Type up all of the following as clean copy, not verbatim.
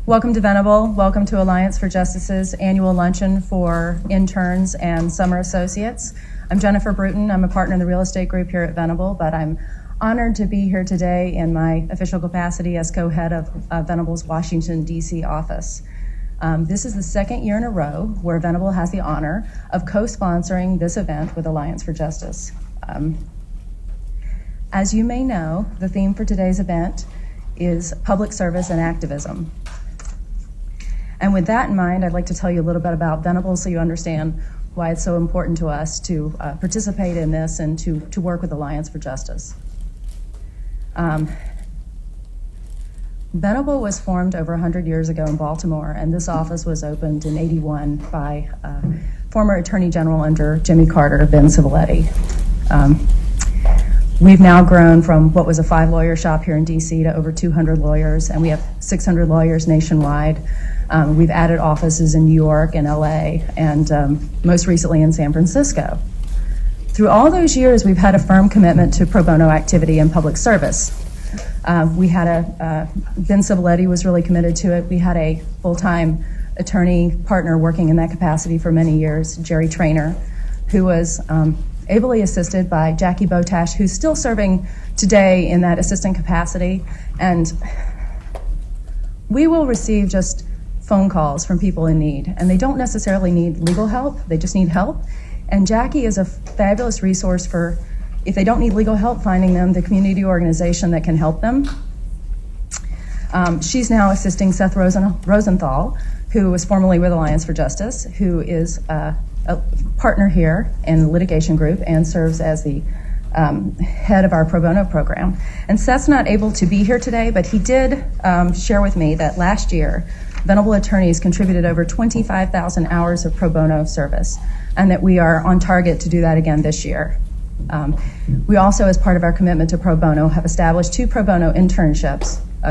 Welcome to Venable. Welcome to Alliance for Justice's annual luncheon for interns and summer associates. I'm Jennifer Bruton. I'm a partner in the real estate group here at Venable, but I'm honored to be here today in my official capacity as co-head of Venable's Washington, D.C. office. This is the second year in a row where Venable has the honor of co-sponsoring this event with Alliance for Justice. As you may know, the theme for today's event is public service and activism. And with that in mind, I'd like to tell you a little bit about Venable so you understand why it's so important to us to participate in this and to work with Alliance for Justice. Venable was formed over 100 years ago in Baltimore, and this office was opened in '81 by former Attorney General under Jimmy Carter, Ben Civiletti. We've now grown from what was a 5-lawyer shop here in D.C. to over 200 lawyers, and we have 600 lawyers nationwide. We've added offices in New York and LA, and most recently in San Francisco. Through all those years, we've had a firm commitment to pro bono activity and public service. We had Ben Civiletti was really committed to it. We had a full-time attorney partner working in that capacity for many years, Jerry Traynor, who was ably assisted by Jackie Botash, who's still serving today in that assistant capacity. And we will receive just phone calls from people in need, and they don't necessarily need legal help, they just need help. And Jackie is a fabulous resource for, if they don't need legal help, finding them the community organization that can help them. She's now assisting Seth Rosenthal, who was formerly with Alliance for Justice, who is a partner here in the litigation group and serves as the head of our pro bono program. And Seth's not able to be here today, but he did share with me that last year, Venable attorneys contributed over 25,000 hours of pro bono service, and that we are on target to do that again this year. We also, as part of our commitment to pro bono, have established 2 pro bono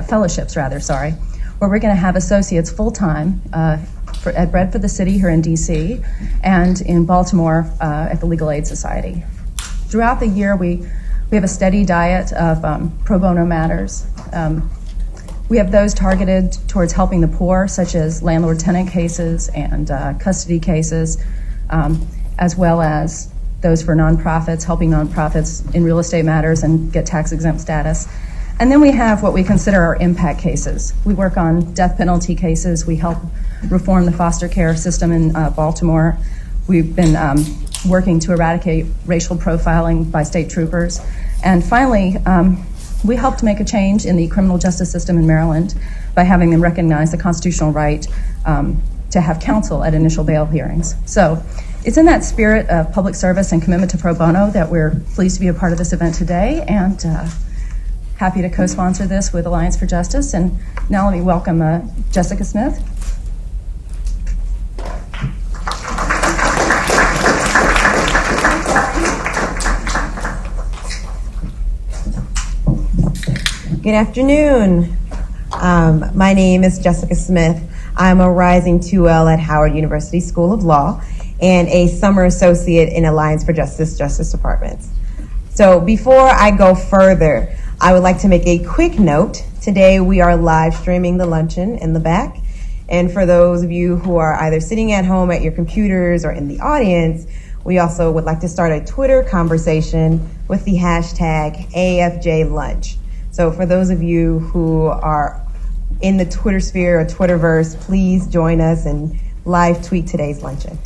fellowships, where we're going to have associates full-time at Bread for the City here in D.C. and in Baltimore at the Legal Aid Society. Throughout the year, we have a steady diet of pro bono matters. We have those targeted towards helping the poor, such as landlord-tenant cases and custody cases, as well as those for nonprofits, helping nonprofits in real estate matters and get tax-exempt status. And then we have what we consider our impact cases. We work on death penalty cases. We help reform the foster care system in Baltimore. We've been working to eradicate racial profiling by state troopers. And finally, we helped make a change in the criminal justice system in Maryland by having them recognize the constitutional right to have counsel at initial bail hearings. So it's in that spirit of public service and commitment to pro bono that we're pleased to be a part of this event today, and happy to co-sponsor this with Alliance for Justice. And now let me welcome Jessica Smith. Good afternoon. My name is Jessica Smith. I'm a rising 2L at Howard University School of Law and a summer associate in Alliance for Justice Justice Departments. So before I go further, I would like to make a quick note. Today we are live streaming the luncheon in the back. And for those of you who are either sitting at home at your computers or in the audience, we also would like to start a Twitter conversation with the hashtag AFJ Lunch. So for those of you who are in the Twitter sphere or Twitterverse, please join us and live tweet today's luncheon.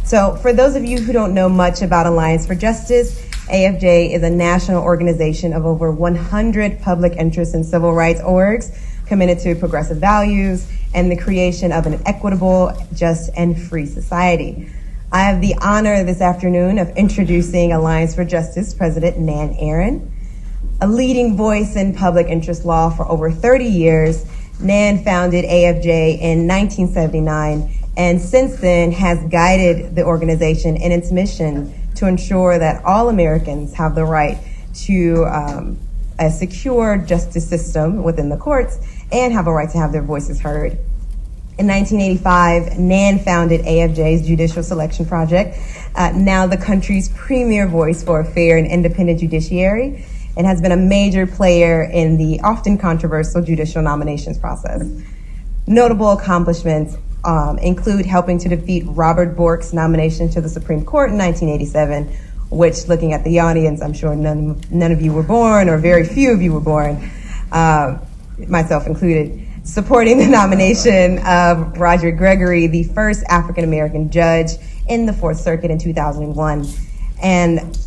So for those of you who don't know much about Alliance for Justice, AFJ is a national organization of over 100 public interest and civil rights orgs committed to progressive values and the creation of an equitable, just, and free society. I have the honor this afternoon of introducing Alliance for Justice President Nan Aaron. A leading voice in public interest law for over 30 years, Nan founded AFJ in 1979 and since then has guided the organization in its mission to ensure that all Americans have the right to a secure justice system within the courts and have a right to have their voices heard. In 1985, Nan founded AFJ's Judicial Selection Project, now the country's premier voice for a fair and independent judiciary, and has been a major player in the often controversial judicial nominations process. Notable accomplishments include helping to defeat Robert Bork's nomination to the Supreme Court in 1987, which, looking at the audience, I'm sure none of you were born, or very few of you were born, myself included. Supporting the nomination of Roger Gregory, the first African-American judge in the Fourth Circuit in 2001, and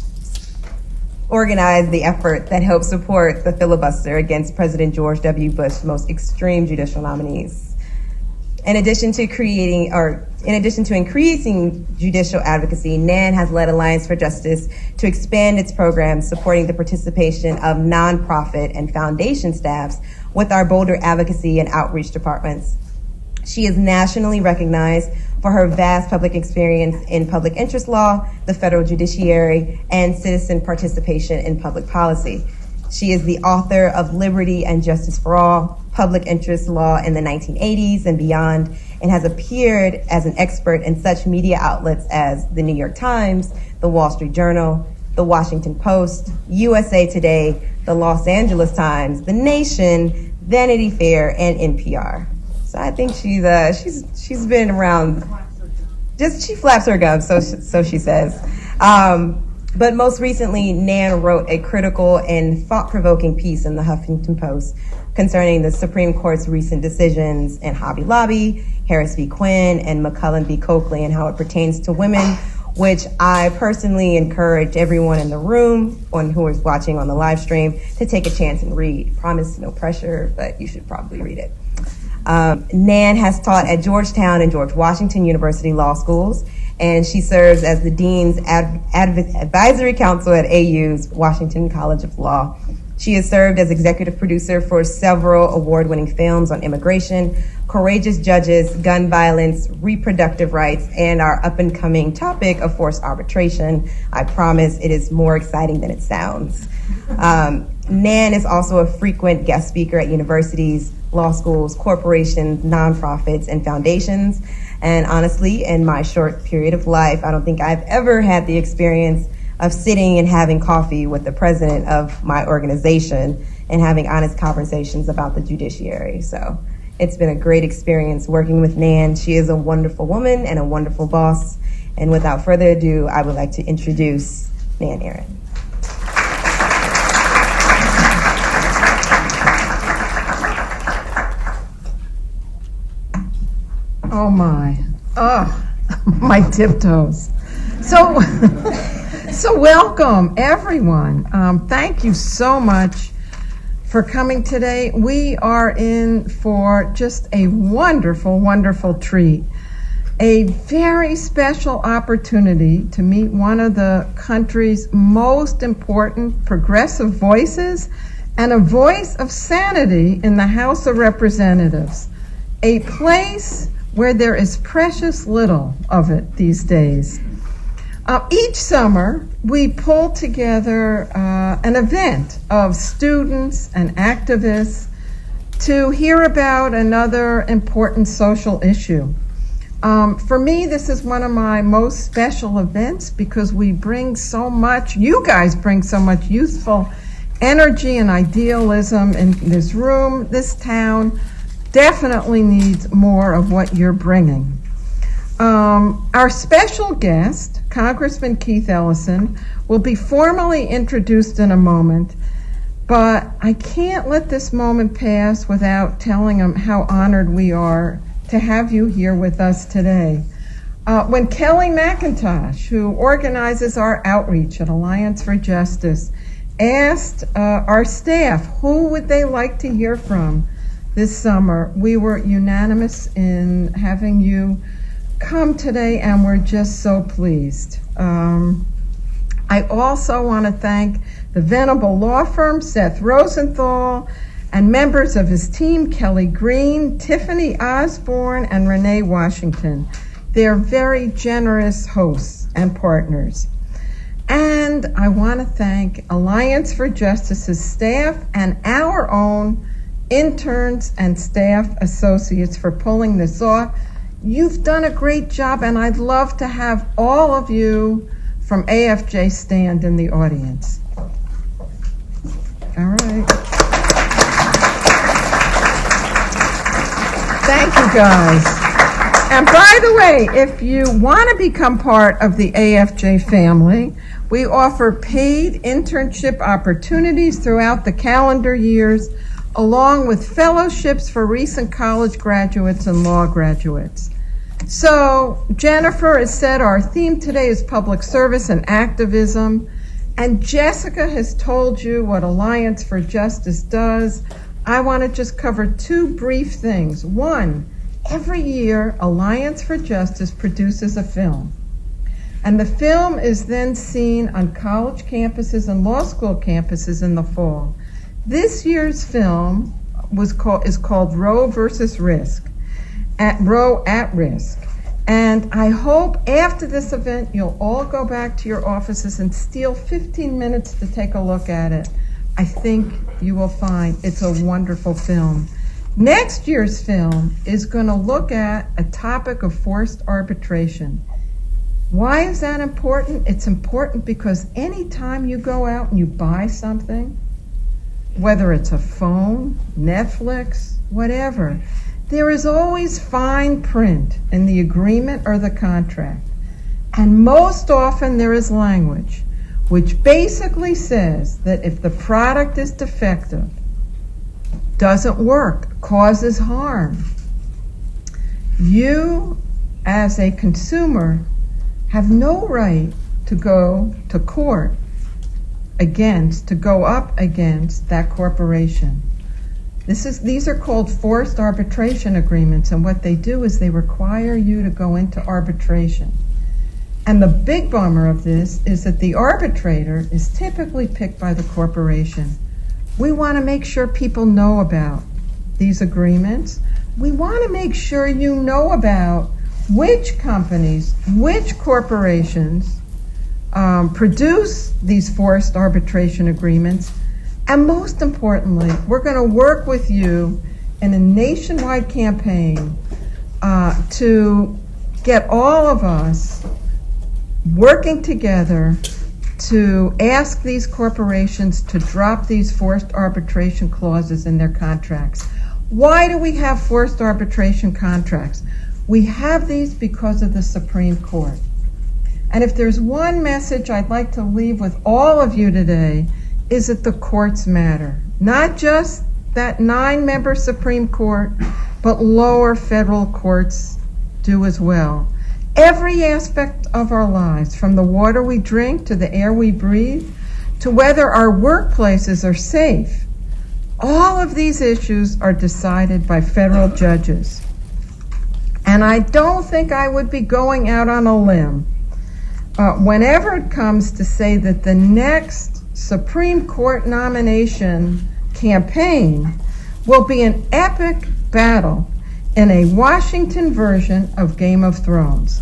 organized the effort that helped support the filibuster against President George W. Bush's most extreme judicial nominees. In addition to increasing judicial advocacy, NAN has led Alliance for Justice to expand its programs supporting the participation of nonprofit and foundation staffs with our Boulder advocacy and outreach departments. She is nationally recognized for her vast public experience in public interest law, the federal judiciary, and citizen participation in public policy. She is the author of Liberty and Justice for All, Public Interest Law in the 1980s and Beyond, and has appeared as an expert in such media outlets as the New York Times, the Wall Street Journal, the Washington Post, USA Today, the Los Angeles Times, The Nation, Vanity Fair, and NPR. So I think she's been around. She flaps her gums, so she says. But most recently, Nan wrote a critical and thought-provoking piece in the Huffington Post concerning the Supreme Court's recent decisions in Hobby Lobby, Harris v. Quinn, and McCullen v. Coakley, and how it pertains to women, which I personally encourage everyone in the room and who is watching on the live stream to take a chance and read. Promise, no pressure, but you should probably read it. Nan has taught at Georgetown and George Washington University Law Schools, and she serves as the Dean's Advisory Council at AU's Washington College of Law. She has served as executive producer for several award-winning films on immigration, courageous judges, gun violence, reproductive rights, and our up-and-coming topic of forced arbitration. I promise it is more exciting than it sounds. Nan is also a frequent guest speaker at universities, law schools, corporations, nonprofits, and foundations. And honestly, in my short period of life, I don't think I've ever had the experience of sitting and having coffee with the president of my organization and having honest conversations about the judiciary. So it's been a great experience working with Nan. She is a wonderful woman and a wonderful boss. And without further ado, I would like to introduce Nan Aaron. Oh my, my tiptoes. So welcome everyone. Thank you so much for coming today. We are in for just a wonderful, wonderful treat. A very special opportunity to meet one of the country's most important progressive voices and a voice of sanity in the House of Representatives, a place where there is precious little of it these days. Each summer, we pull together an event of students and activists to hear about another important social issue. For me, this is one of my most special events because we bring so much, you guys bring so much youthful energy and idealism in this room. This town definitely needs more of what you're bringing. Our special guest, Congressman Keith Ellison, will be formally introduced in a moment, but I can't let this moment pass without telling him how honored we are to have you here with us today. When Kelly McIntosh, who organizes our outreach at Alliance for Justice, asked our staff who would they like to hear from this summer, we were unanimous in having you come today, and we're just so pleased. I also want to thank the Venable Law Firm, Seth Rosenthal, and members of his team, Kelly Green, Tiffany Osborne, and Renee Washington. They're very generous hosts and partners. And I want to thank Alliance for Justice's staff and our own interns and staff associates for pulling this off. You've done a great job, and I'd love to have all of you from AFJ stand in the audience. All right. Thank guys. And by the way, if you want to become part of the AFJ family, we offer paid internship opportunities throughout the calendar years, along with fellowships for recent college graduates and law graduates. So, Jennifer has said our theme today is public service and activism, and Jessica has told you what Alliance for Justice does. I want to just cover two brief things. One, every year, Alliance for Justice produces a film. And the film is then seen on college campuses and law school campuses in the fall. This year's film is called Roe versus Risk, Roe at Risk. And I hope after this event, you'll all go back to your offices and steal 15 minutes to take a look at it. I think you will find it's a wonderful film. Next year's film is going to look at a topic of forced arbitration. Why is that important? It's important because anytime you go out and you buy something, whether it's a phone, Netflix, whatever, there is always fine print in the agreement or the contract. And most often there is language which basically says that if the product is defective, doesn't work, causes harm, you as a consumer have no right to go to court to go up against that corporation. These are called forced arbitration agreements, and what they do is they require you to go into arbitration. And the big bummer of this is that the arbitrator is typically picked by the corporation. We want to make sure people know about these agreements. We want to make sure you know about which companies, which corporations produce these forced arbitration agreements. And most importantly, we're going to work with you in a nationwide campaign to get all of us working together to ask these corporations to drop these forced arbitration clauses in their contracts. Why do we have forced arbitration contracts? We have these because of the Supreme Court. And if there's one message I'd like to leave with all of you today, is that the courts matter. Not just that 9-member Supreme Court, but lower federal courts do as well. Every aspect of our lives, from the water we drink to the air we breathe, to whether our workplaces are safe, all of these issues are decided by federal judges. And I don't think I would be going out on a limb whenever it comes to say that the next Supreme Court nomination campaign will be an epic battle in a Washington version of Game of Thrones.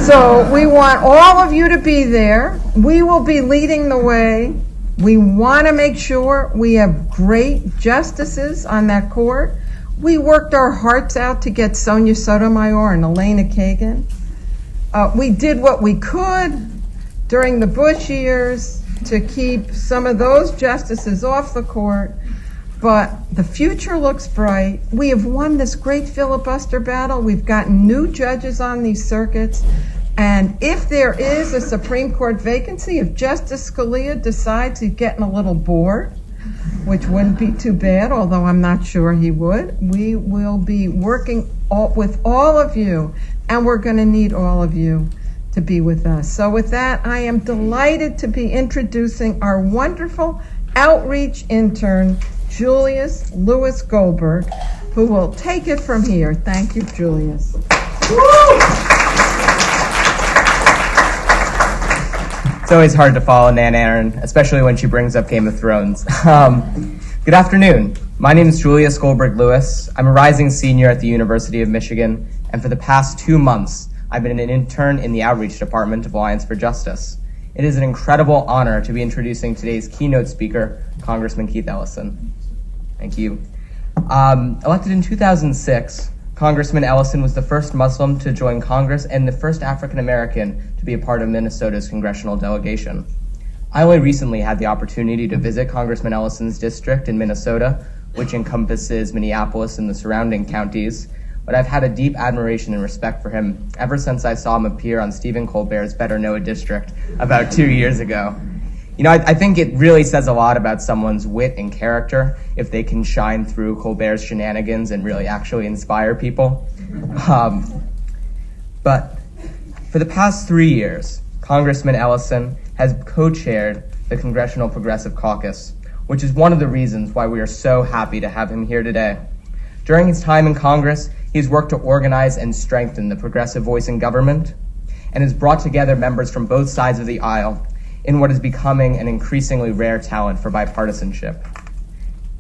So we want all of you to be there. We will be leading the way. We want to make sure we have great justices on that court. We worked our hearts out to get Sonia Sotomayor and Elena Kagan. We did what we could during the Bush years to keep some of those justices off the court, but the future looks bright. We have won this great filibuster battle. We've gotten new judges on these circuits, and if there is a Supreme Court vacancy, if Justice Scalia decides he's getting a little bored, which wouldn't be too bad, although I'm not sure he would, we will be working with all of you, and we're going to need all of you to be with us. So with that, I am delighted to be introducing our wonderful outreach intern, Julius Lewis Goldberg, who will take it from here. Thank you, Julius. It's always hard to follow Nan Aaron, especially when she brings up Game of Thrones. Good afternoon. My name is Julius Goldberg Lewis. I'm a rising senior at the University of Michigan, and for the past 2 months, I've been an intern in the Outreach Department of Alliance for Justice. It is an incredible honor to be introducing today's keynote speaker, Congressman Keith Ellison. Thank you. Elected in 2006, Congressman Ellison was the first Muslim to join Congress and the first African American to be a part of Minnesota's congressional delegation. I only recently had the opportunity to visit Congressman Ellison's district in Minnesota, which encompasses Minneapolis and the surrounding counties, but I've had a deep admiration and respect for him ever since I saw him appear on Stephen Colbert's Better Know a District about 2 years ago. You know, I think it really says a lot about someone's wit and character if they can shine through Colbert's shenanigans and really actually inspire people. But for the past 3 years, Congressman Ellison has co-chaired the Congressional Progressive Caucus, which is one of the reasons why we are so happy to have him here today. During his time in Congress, he has worked to organize and strengthen the progressive voice in government and has brought together members from both sides of the aisle in what is becoming an increasingly rare talent for bipartisanship.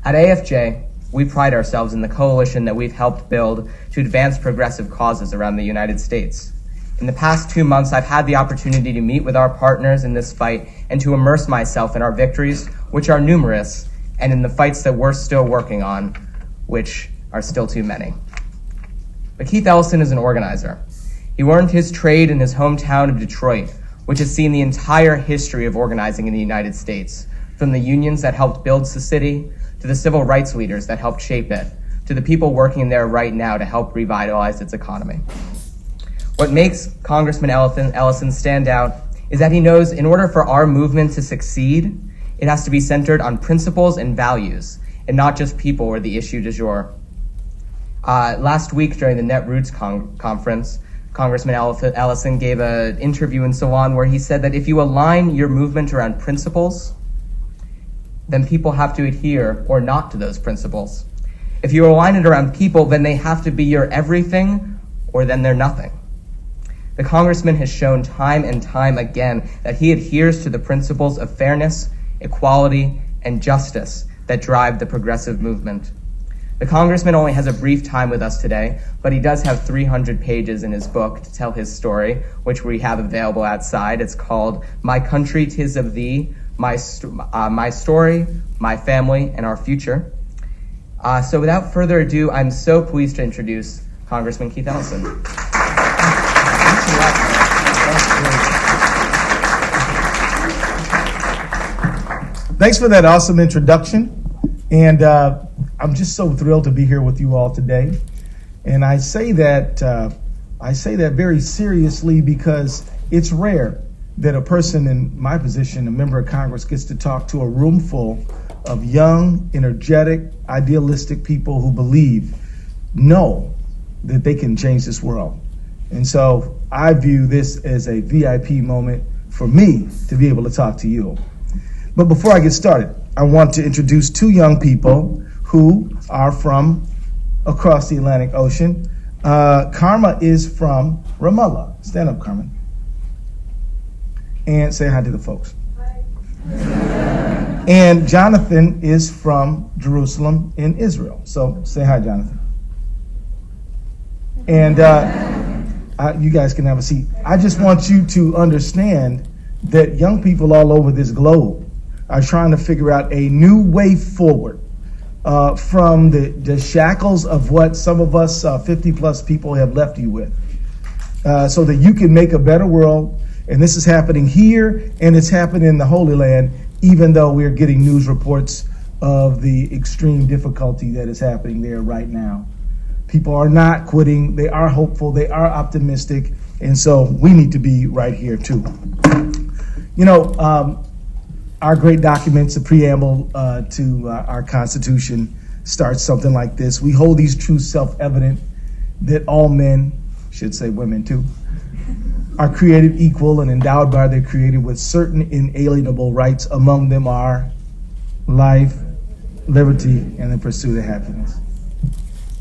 At AFJ, we pride ourselves in the coalition that we've helped build to advance progressive causes around the United States. In the past 2 months, I've had the opportunity to meet with our partners in this fight and to immerse myself in our victories, which are numerous, and in the fights that we're still working on, which are still too many. But Keith Ellison is an organizer. He learned his trade in his hometown of Detroit, which has seen the entire history of organizing in the United States, from the unions that helped build the city, to the civil rights leaders that helped shape it, to the people working there right now to help revitalize its economy. What makes Congressman Ellison stand out is that he knows in order for our movement to succeed, it has to be centered on principles and values, and not just people or the issue du jour. Last week during the Netroots conference, Congressman Ellison gave an interview in Salon where he said that if you align your movement around principles, then people have to adhere or not to those principles. If you align it around people, then they have to be your everything or then they're nothing. The congressman has shown time and time again that he adheres to the principles of fairness, equality, and justice that drive the progressive movement. The congressman only has a brief time with us today, but he does have 300 pages in his book to tell his story, which we have available outside. It's called My Country, 'Tis of Thee, My Story, My Family, and Our Future. So without further ado, I'm so pleased to introduce Congressman Keith Ellison. Thanks for that awesome introduction. And I'm just so thrilled to be here with you all today. And I say that very seriously because it's rare that a person in my position, a member of Congress, gets to talk to a room full of young, energetic, idealistic people who know that they can change this world. And so I view this as a VIP moment for me to be able to talk to you. But before I get started, I want to introduce two young people who are from across the Atlantic Ocean. Karma is from Ramallah. Stand up, Carmen. And say hi to the folks. Hi. And Jonathan is from Jerusalem in Israel. So say hi, Jonathan. And you guys can have a seat. I just want you to understand that young people all over this globe are trying to figure out a new way forward from the shackles of what some of us 50 plus people have left you with, so that you can make a better world. And this is happening here, and it's happening in the Holy Land, even though we're getting news reports of the extreme difficulty that is happening there right now. People are not quitting. They are hopeful. They are optimistic. And so we need to be right here too. You know, our great documents, the preamble to our Constitution, starts something like this. We hold these truths self-evident, that all men, should say women too, are created equal and endowed by their Creator with certain inalienable rights. Among them are life, liberty, and the pursuit of happiness.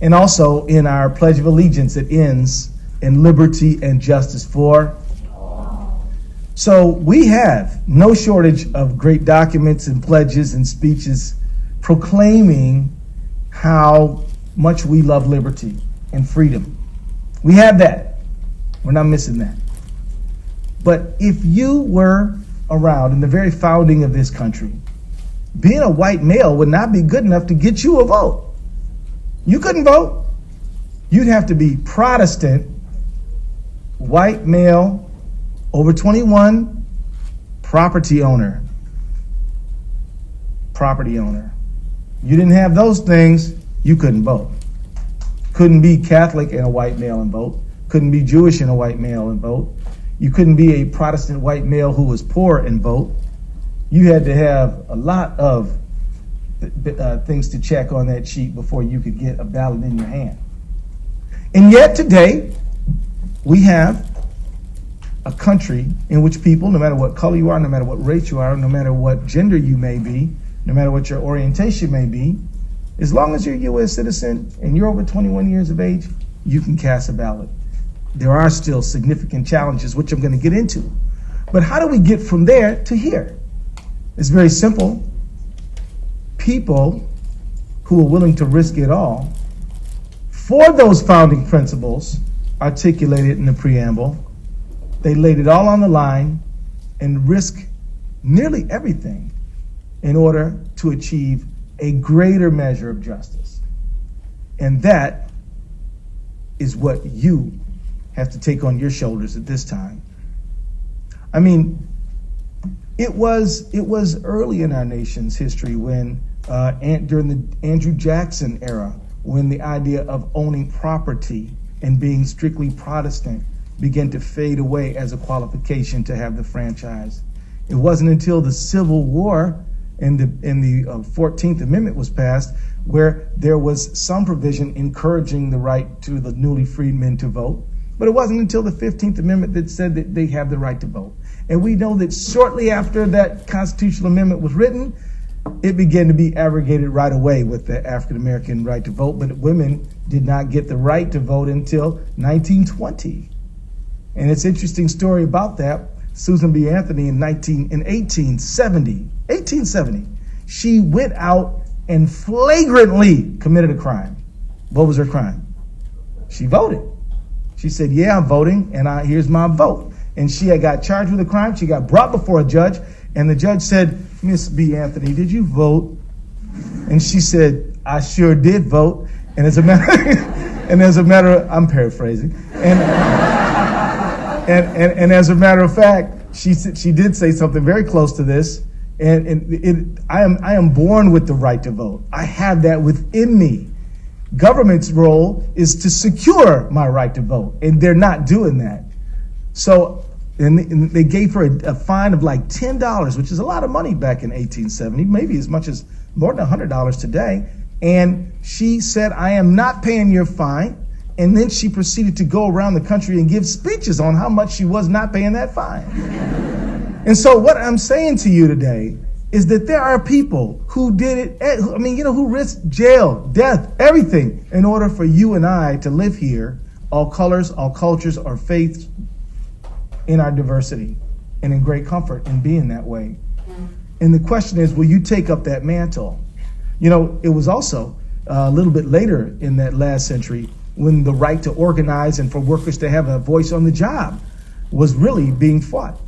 And also in our Pledge of Allegiance, it ends in liberty and justice for all. So we have no shortage of great documents and pledges and speeches proclaiming how much we love liberty and freedom. We have that. We're not missing that. But if you were around in the very founding of this country, being a white male would not be good enough to get you a vote. You couldn't vote. You'd have to be Protestant, white male, over 21, property owner. Property owner. You didn't have those things, you couldn't vote. Couldn't be Catholic and a white male and vote. Couldn't be Jewish and a white male and vote. You couldn't be a Protestant white male who was poor and vote. You had to have a lot of things to check on that sheet before you could get a ballot in your hand. And yet today, we have a country in which people, no matter what color you are, no matter what race you are, no matter what gender you may be, no matter what your orientation may be, as long as you're a U.S. citizen and you're over 21 years of age, you can cast a ballot. There are still significant challenges, which I'm going to get into. But how do we get from there to here? It's very simple. People who are willing to risk it all for those founding principles articulated in the preamble, they laid it all on the line and risked nearly everything in order to achieve a greater measure of justice. And that is what you have to take on your shoulders at this time. I mean, it was early in our nation's history when, during the Andrew Jackson era, when the idea of owning property and being strictly Protestant began to fade away as a qualification to have the franchise. It wasn't until the Civil War and the 14th Amendment was passed where there was some provision encouraging the right to the newly freed men to vote. But it wasn't until the 15th Amendment that said that they have the right to vote. And we know that shortly after that constitutional amendment was written, it began to be abrogated right away with the African American right to vote. But women did not get the right to vote until 1920. And it's an interesting story about that. Susan B. Anthony in 1870, she went out and flagrantly committed a crime. What was her crime? She voted. She said, yeah, I'm voting, and here's my vote. And she had got charged with a crime. She got brought before a judge, and the judge said, Miss B. Anthony, did you vote? And she said, I sure did vote. And as a matter, I'm paraphrasing. And as a matter of fact, she did say something very close to this. I am born with the right to vote. I have that within me. Government's role is to secure my right to vote, and they're not doing that. So, and they gave her a fine of like $10, which is a lot of money back in 1870, maybe as much as more than $100 today. And she said, I am not paying your fine. And then she proceeded to go around the country and give speeches on how much she was not paying that fine. And so what I'm saying to you today is that there are people who did it, who risked jail, death, everything in order for you and I to live here, all colors, all cultures, or faiths, in our diversity and in great comfort in being that way. And the question is, will you take up that mantle? You know, it was also a little bit later in that last century when the right to organize and for workers to have a voice on the job was really being fought.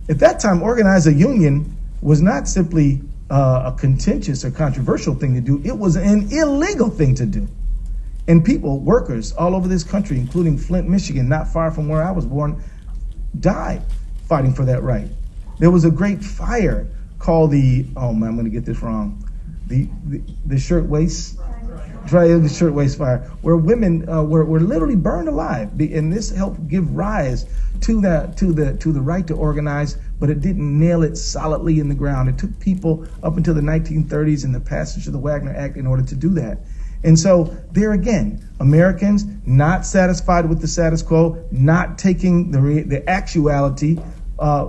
At that time, organize a union was not simply a contentious or controversial thing to do. It was an illegal thing to do. And people, workers all over this country, including Flint, Michigan, not far from where I was born, died fighting for that right. There was a great fire called the I'm going to get this wrong, the shirtwaist fire, where women were literally burned alive, and this helped give rise to the right to organize, but it didn't nail it solidly in the ground. It took people up until the 1930s and the passage of the Wagner Act in order to do that. And so there again, Americans not satisfied with the status quo, not taking the actuality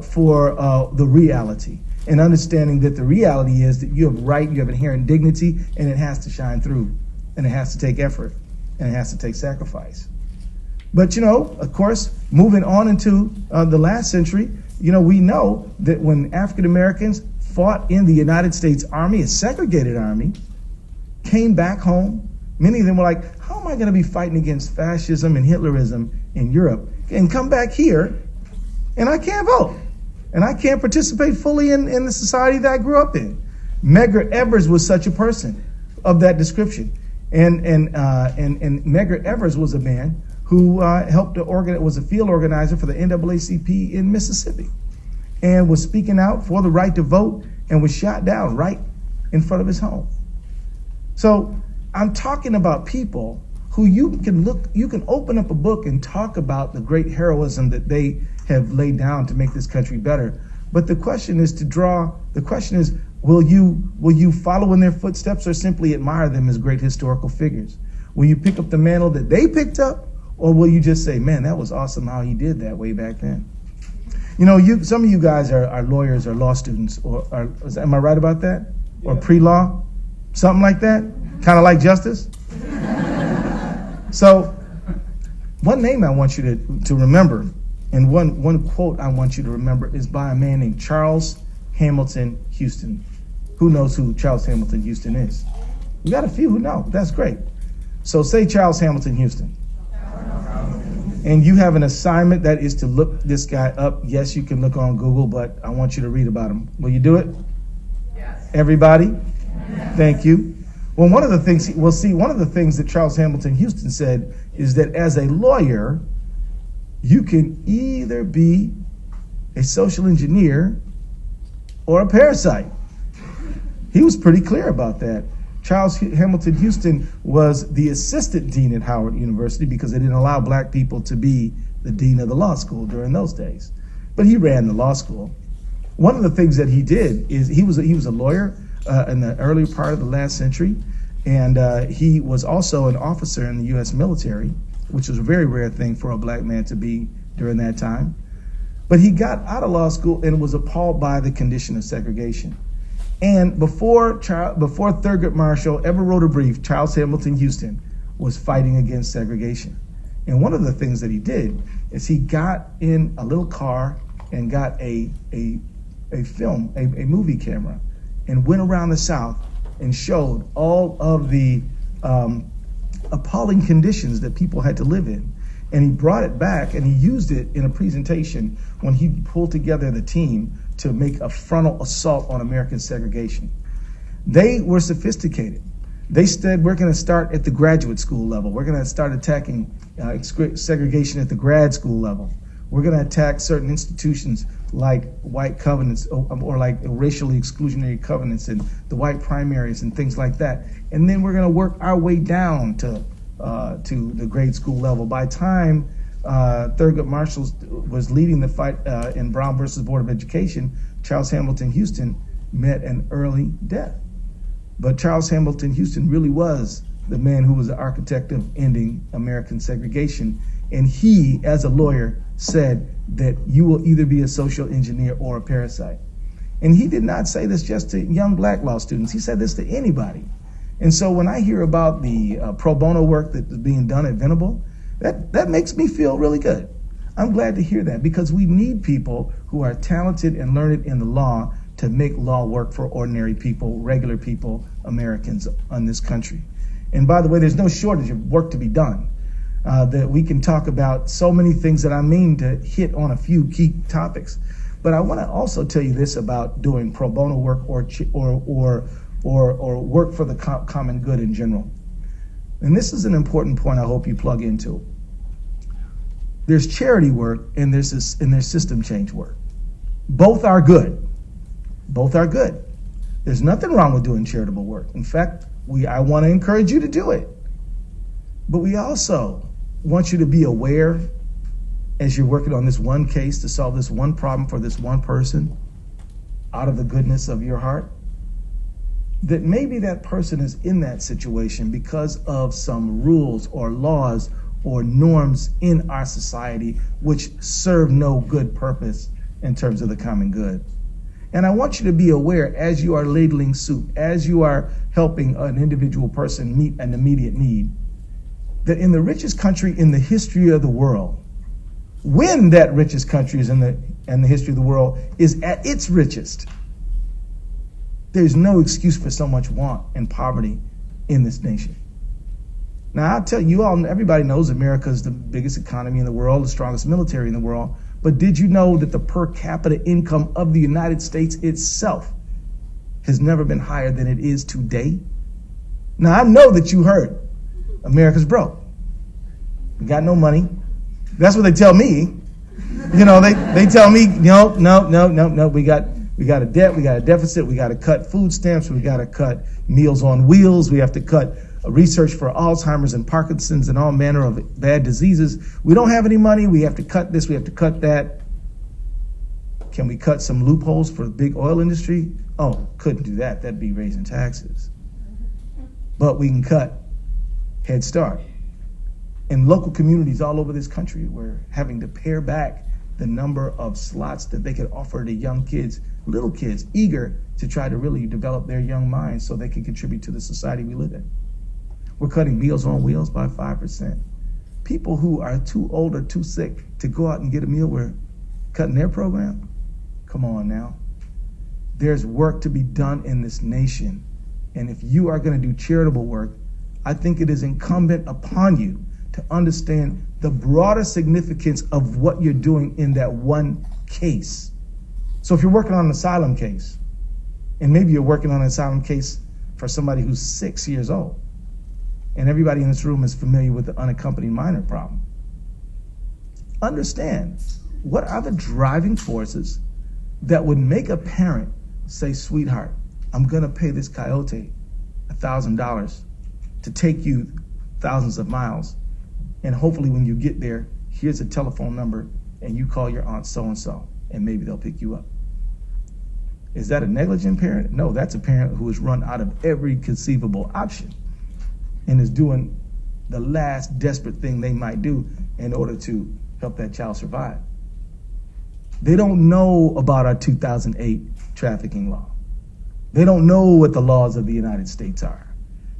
for the reality, and understanding that the reality is that you have right, you have inherent dignity, and it has to shine through, and it has to take effort, and it has to take sacrifice. But of course, moving on into the last century, we know that when African Americans fought in the United States Army, a segregated army, came back home, many of them were like, how am I going to be fighting against fascism and Hitlerism in Europe and come back here and I can't vote and I can't participate fully in the society that I grew up in? Medgar Evers was such a person of that description. And Medgar Evers was a man who was a field organizer for the NAACP in Mississippi and was speaking out for the right to vote and was shot down right in front of his home. So I'm talking about people who you can open up a book and talk about the great heroism that they have laid down to make this country better. But the question is will you follow in their footsteps or simply admire them as great historical figures? Will you pick up the mantle that they picked up, or will you just say, man, that was awesome how he did that way back then? You know, some of you guys are lawyers or law students, am I right about that? Yeah. Or pre-law? Something like that? Kind of like justice? So, one name I want you to remember, and one quote I want you to remember is by a man named Charles Hamilton Houston. Who knows who Charles Hamilton Houston is? We got a few who know. That's great. So say Charles Hamilton Houston. And you have an assignment that is to look this guy up. Yes, you can look on Google, but I want you to read about him. Will you do it? Yes. Everybody? Yes. Thank you. Well, one of the things that Charles Hamilton Houston said is that as a lawyer, you can either be a social engineer or a parasite. He was pretty clear about that. Charles Hamilton Houston was the assistant dean at Howard University because they didn't allow black people to be the dean of the law school during those days. But he ran the law school. One of the things that he did is he was a lawyer in the early part of the last century, and he was also an officer in the U.S. military, which was a very rare thing for a black man to be during that time. But he got out of law school and was appalled by the condition of segregation. And before Thurgood Marshall ever wrote a brief, Charles Hamilton Houston was fighting against segregation. And one of the things that he did is he got in a little car and got a movie camera, and went around the South and showed all of the appalling conditions that people had to live in. And he brought it back and he used it in a presentation when he pulled together the team to make a frontal assault on American segregation. They were sophisticated. They said, we're going to start at the graduate school level. We're going to start attacking segregation at the grad school level. We're going to attack certain institutions like white covenants or like racially exclusionary covenants and the white primaries and things like that. And then we're going to work our way down to the grade school level. By time Thurgood Marshall was leading the fight in Brown versus Board of Education, Charles Hamilton Houston met an early death. But Charles Hamilton Houston really was the man who was the architect of ending American segregation. And he, as a lawyer, said that you will either be a social engineer or a parasite. And he did not say this just to young black law students. He said this to anybody. And so when I hear about the pro bono work that is being done at Venable, that makes me feel really good. I'm glad to hear that, because we need people who are talented and learned in the law to make law work for ordinary people, regular people, Americans in this country. And by the way, there's no shortage of work to be done. That we can talk about so many things that I mean to hit on a few key topics. But I want to also tell you this about doing pro bono work or work for the common good in general. And this is an important point I hope you plug into. There's charity work and there's system change work. Both are good. Both are good. There's nothing wrong with doing charitable work. In fact, I want to encourage you to do it. But we also want you to be aware, as you're working on this one case to solve this one problem for this one person, out of the goodness of your heart, that maybe that person is in that situation because of some rules or laws or norms in our society which serve no good purpose in terms of the common good. And I want you to be aware, as you are ladling soup, as you are helping an individual person meet an immediate need, that in the richest country in the history of the world, when that richest country is in the history of the world is at its richest, there's no excuse for so much want and poverty in this nation. Now, I'll tell you all, everybody knows America is the biggest economy in the world, the strongest military in the world. But did you know that the per capita income of the United States itself has never been higher than it is today? Now, I know that you heard America's broke. We got no money. That's what they tell me. You know, they tell me, no, we got a debt, we got a deficit, we got to cut food stamps, we got to cut Meals on Wheels, we have to cut research for Alzheimer's and Parkinson's and all manner of bad diseases. We don't have any money. We have to cut this. We have to cut that. Can we cut some loopholes for the big oil industry? Oh, couldn't do that. That'd be raising taxes. But we can cut Head Start. In local communities all over this country, we're having to pare back the number of slots that they could offer to young kids, little kids, eager to try to really develop their young minds so they can contribute to the society we live in. We're cutting Meals on Wheels by 5%. People who are too old or too sick to go out and get a meal, we're cutting their program. Come on now. There's work to be done in this nation. And if you are going to do charitable work, I think it is incumbent upon you to understand the broader significance of what you're doing in that one case. So if you're working on an asylum case, and maybe you're working on an asylum case for somebody who's 6 years old, and everybody in this room is familiar with the unaccompanied minor problem, understand what are the driving forces that would make a parent say, sweetheart, I'm gonna pay this coyote $1,000 to take you thousands of miles. And hopefully when you get there, here's a telephone number and you call your aunt so-and-so and maybe they'll pick you up. Is that a negligent parent? No, that's a parent who has run out of every conceivable option and is doing the last desperate thing they might do in order to help that child survive. They don't know about our 2008 trafficking law. They don't know what the laws of the United States are.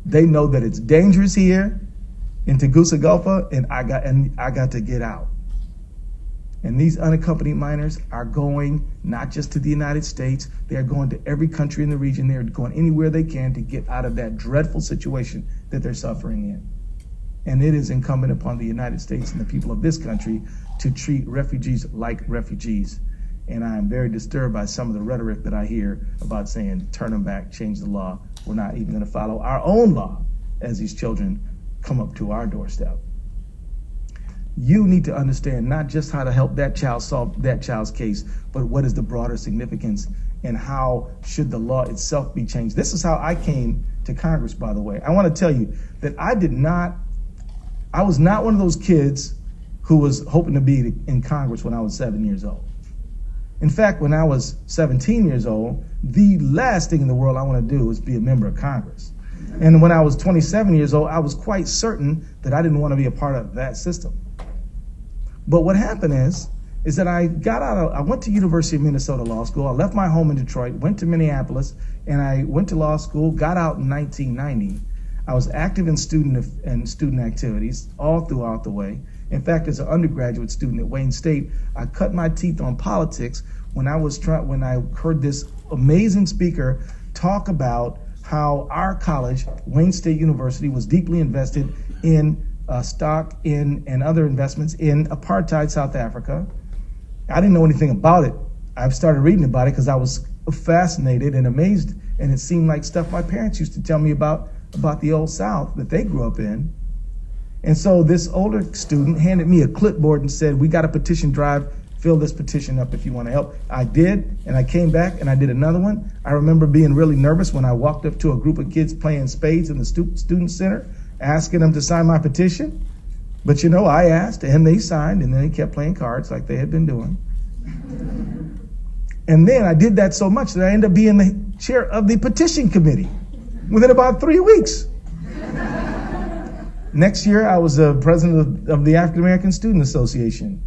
They know that it's dangerous here in Tegucigalpa, and I got to get out. And these unaccompanied minors are going not just to the United States, they are going to every country in the region. They're going anywhere they can to get out of that dreadful situation that they're suffering in. And it is incumbent upon the United States and the people of this country to treat refugees like refugees. And I am very disturbed by some of the rhetoric that I hear about saying, turn them back, change the law. We're not even going to follow our own law as these children come up to our doorstep. You need to understand not just how to help that child solve that child's case, but what is the broader significance and how should the law itself be changed. This is how I came to Congress, by the way. I want to tell you that I was not one of those kids who was hoping to be in Congress when I was 7 years old. In fact, when I was 17 years old, the last thing in the world I want to do is be a member of Congress. And when I was 27 years old, I was quite certain that I didn't want to be a part of that system. But what happened is that I went to University of Minnesota Law School. I left my home in Detroit, went to Minneapolis, and I went to law school, got out in 1990. I was active in student activities all throughout the way. In fact, as an undergraduate student at Wayne State, I cut my teeth on politics when I heard this amazing speaker talk about how our college, Wayne State University, was deeply invested in stock and other investments in apartheid South Africa. I didn't know anything about it. I started reading about it because I was fascinated and amazed, and it seemed like stuff my parents used to tell me about the old South that they grew up in. And so this older student handed me a clipboard and said, we got a petition drive, fill this petition up if you want to help. I did, and I came back and I did another one. I remember being really nervous when I walked up to a group of kids playing spades in the student center, asking them to sign my petition. But I asked and they signed, and then they kept playing cards like they had been doing. And then I did that so much that I ended up being the chair of the petition committee within about 3 weeks. Next year, I was the president of the African American Student Association.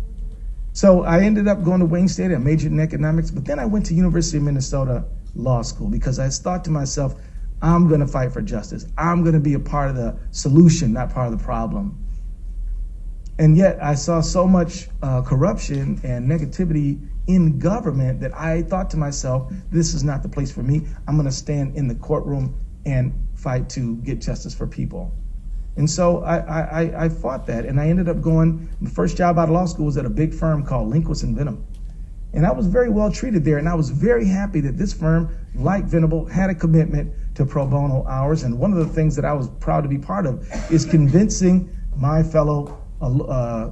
So I ended up going to Wayne State. I majored in economics, but then I went to University of Minnesota Law School because I thought to myself, I'm going to fight for justice. I'm going to be a part of the solution, not part of the problem. And yet I saw so much corruption and negativity in government that I thought to myself, this is not the place for me. I'm going to stand in the courtroom and fight to get justice for people. And so I fought that, and I ended up going, the first job out of law school was at a big firm called Linquist & Venable. And I was very well treated there, and I was very happy that this firm, like Venable, had a commitment to pro bono hours. And one of the things that I was proud to be part of is convincing my fellow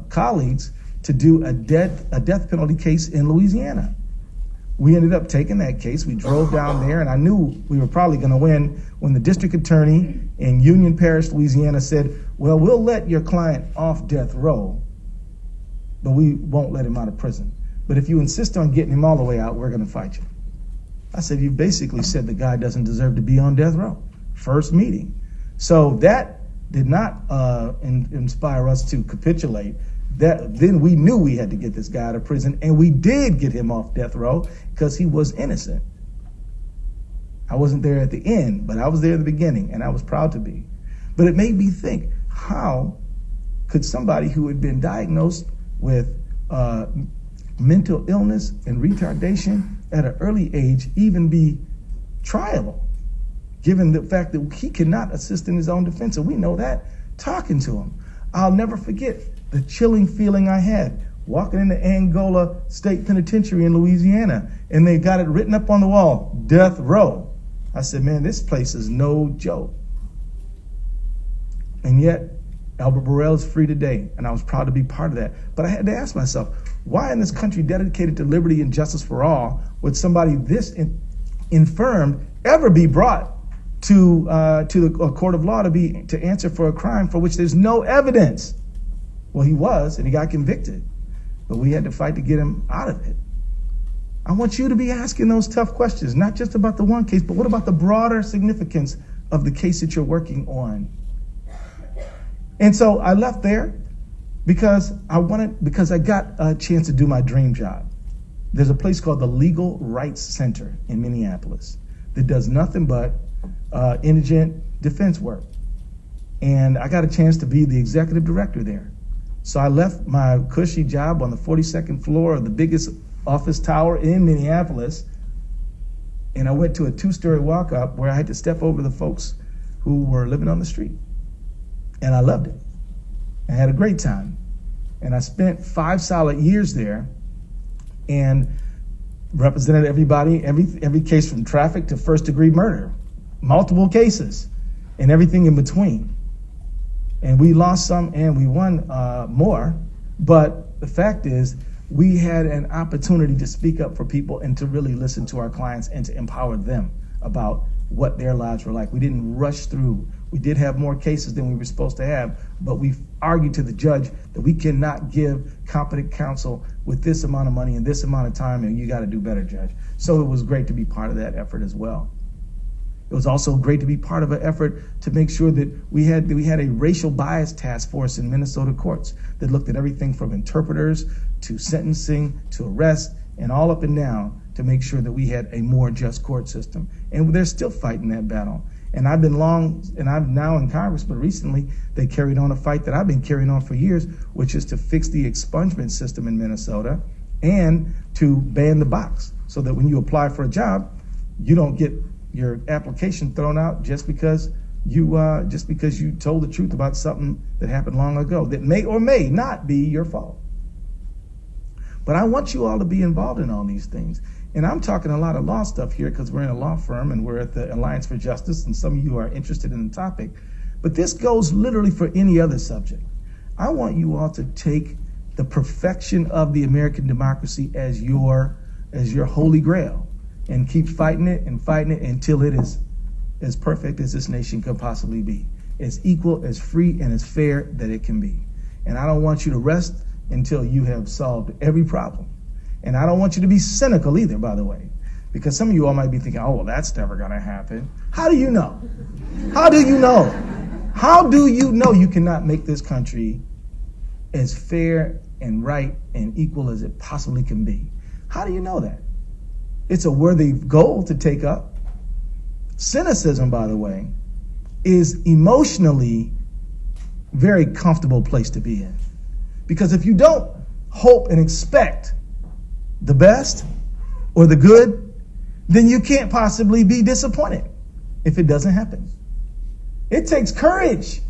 colleagues to do a death penalty case in Louisiana. We ended up taking that case. We drove down there, and I knew we were probably going to win when the district attorney in Union Parish, Louisiana said, well, we'll let your client off death row, but we won't let him out of prison. But if you insist on getting him all the way out, we're going to fight you. I said, you basically said the guy doesn't deserve to be on death row. First meeting. So that did not inspire us to capitulate. Then we knew we had to get this guy out of prison, and we did get him off death row because he was innocent. I wasn't there at the end, but I was there at the beginning, and I was proud to be. But it made me think, how could somebody who had been diagnosed with mental illness and retardation at an early age even be triable, given the fact that he cannot assist in his own defense? And we know that talking to him. I'll never forget the chilling feeling I had walking into Angola State Penitentiary in Louisiana, and they got it written up on the wall, death row. I said, man, this place is no joke. And yet, Albert Burrell is free today, and I was proud to be part of that. But I had to ask myself, why in this country dedicated to liberty and justice for all would somebody this infirmed ever be brought to a court of law to answer for a crime for which there's no evidence? Well, he was, and he got convicted, but we had to fight to get him out of it. I want you to be asking those tough questions, not just about the one case, but what about the broader significance of the case that you're working on? And so I left there because I got a chance to do my dream job. There's a place called the Legal Rights Center in Minneapolis that does nothing but indigent defense work. And I got a chance to be the executive director there. So I left my cushy job on the 42nd floor of the biggest office tower in Minneapolis, and I went to a 2-story walk-up where I had to step over the folks who were living on the street. And I loved it. I had a great time. And I spent 5 solid years there and represented everybody, every case from traffic to first-degree murder, multiple cases, and everything in between. And we lost some and we won more. But the fact is, we had an opportunity to speak up for people and to really listen to our clients and to empower them about what their lives were like. We didn't rush through. We did have more cases than we were supposed to have, but we argued to the judge that we cannot give competent counsel with this amount of money and this amount of time, and you got to do better, Judge. So it was great to be part of that effort as well. It was also great to be part of an effort to make sure that we had a racial bias task force in Minnesota courts that looked at everything from interpreters to sentencing to arrest and all up and down to make sure that we had a more just court system. And they're still fighting that battle. And I'm now in Congress, but recently they carried on a fight that I've been carrying on for years, which is to fix the expungement system in Minnesota and to ban the box so that when you apply for a job, you don't get your application thrown out just because you told the truth about something that happened long ago that may or may not be your fault. But I want you all to be involved in all these things. And I'm talking a lot of law stuff here because we're in a law firm and we're at the Alliance for Justice, and some of you are interested in the topic. But this goes literally for any other subject. I want you all to take the perfection of the American democracy as your holy grail and keep fighting it until it is as perfect as this nation could possibly be, as equal, as free, and as fair that it can be. And I don't want you to rest until you have solved every problem. And I don't want you to be cynical either, by the way, because some of you all might be thinking, oh, well, that's never going to happen. How do you know? How do you know? How do you know you cannot make this country as fair and right and equal as it possibly can be? How do you know that? It's a worthy goal to take up. Cynicism, by the way, is emotionally a very comfortable place to be in. Because if you don't hope and expect the best or the good, then you can't possibly be disappointed if it doesn't happen. It takes courage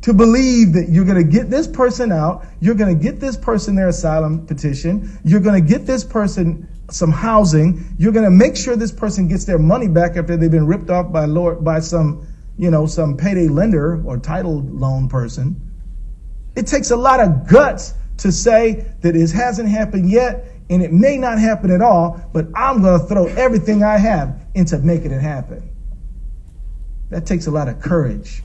to believe that you're going to get this person out, you're going to get this person their asylum petition, you're going to get this person some housing, you're going to make sure this person gets their money back after they've been ripped off by some payday lender or title loan person. It takes a lot of guts to say that it hasn't happened yet, And it may not happen at all, but I'm going to throw everything I have into making it happen. That takes a lot of courage,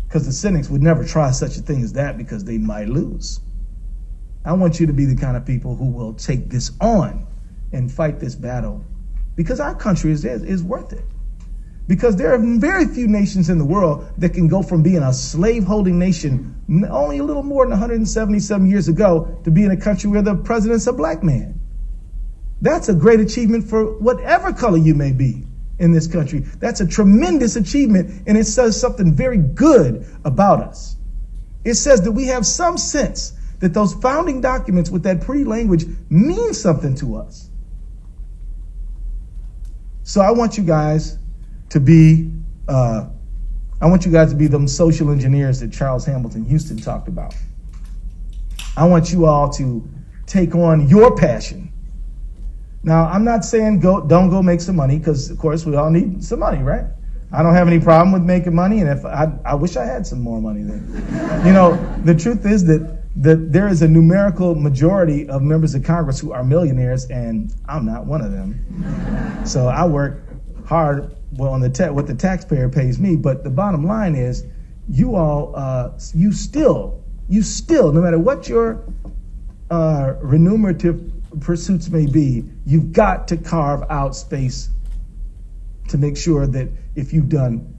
because the cynics would never try such a thing as that because they might lose. I want you to be the kind of people who will take this on and fight this battle, because our country is worth it. Because there are very few nations in the world that can go from being a slave-holding nation only a little more than 177 years ago to being a country where the president's a black man. That's a great achievement for whatever color you may be in this country. That's a tremendous achievement, and it says something very good about us. It says that we have some sense that those founding documents with that pretty language mean something to us. So I want you guys to be them social engineers that Charles Hamilton Houston talked about. I want you all to take on your passion. Now, I'm not saying don't go make some money, because of course we all need some money, right? I don't have any problem with making money, and if I wish I had some more money then. You know, the truth is that there is a numerical majority of members of Congress who are millionaires, and I'm not one of them. So I work hard on what the taxpayer pays me, but the bottom line is, you all, you still, no matter what your remunerative pursuits may be, you've got to carve out space to make sure that if you've done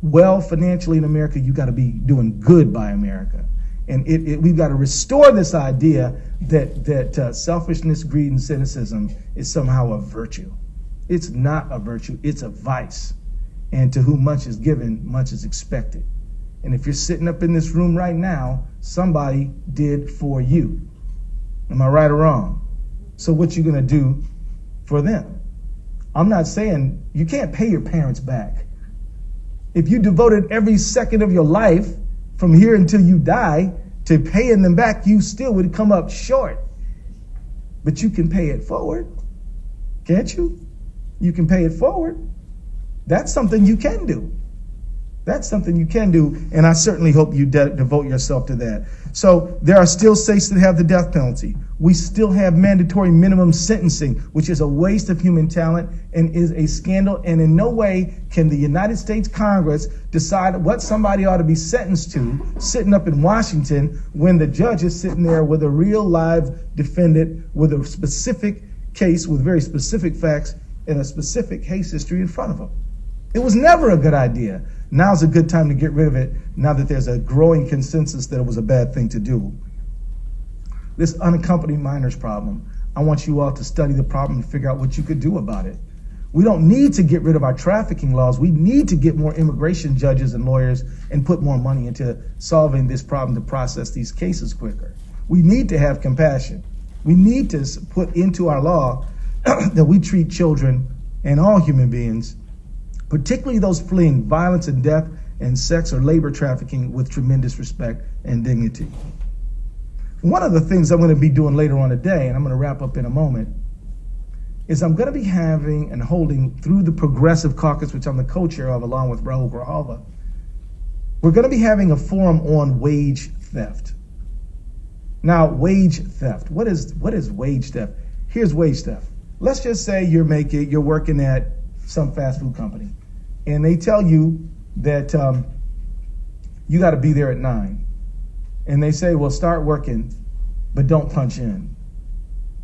well financially in America, you got to be doing good by America. And we've got to restore this idea that selfishness, greed, and cynicism is somehow a virtue. It's not a virtue, it's a vice. And to whom much is given, much is expected. And if you're sitting up in this room right now, somebody did for you. Am I right or wrong? So what you gonna do for them? I'm not saying you can't pay your parents back. If you devoted every second of your life from here until you die to paying them back, you still would come up short. But you can pay it forward, can't you? You can pay it forward. That's something you can do. That's something you can do, and I certainly hope you devote yourself to that. So there are still states that have the death penalty. We still have mandatory minimum sentencing, which is a waste of human talent and is a scandal, and in no way can the United States Congress decide what somebody ought to be sentenced to sitting up in Washington when the judge is sitting there with a real live defendant with a specific case with very specific facts and a specific case history in front of them. It was never a good idea. Now's a good time to get rid of it, now that there's a growing consensus that it was a bad thing to do. This unaccompanied minors problem, I want you all to study the problem and figure out what you could do about it. We don't need to get rid of our trafficking laws. We need to get more immigration judges and lawyers and put more money into solving this problem to process these cases quicker. We need to have compassion. We need to put into our law that we treat children and all human beings, particularly those fleeing violence and death and sex or labor trafficking, with tremendous respect and dignity. One of the things I'm going to be doing later on today, and I'm going to wrap up in a moment, is I'm going to be having and holding through the Progressive Caucus, which I'm the co-chair of along with Raul Grijalva, we're going to be having a forum on wage theft. Now, wage theft. What is wage theft? Here's wage theft. Let's just say you're working at some fast food company, and they tell you that you got to be there at 9. And they say, well, start working, but don't punch in.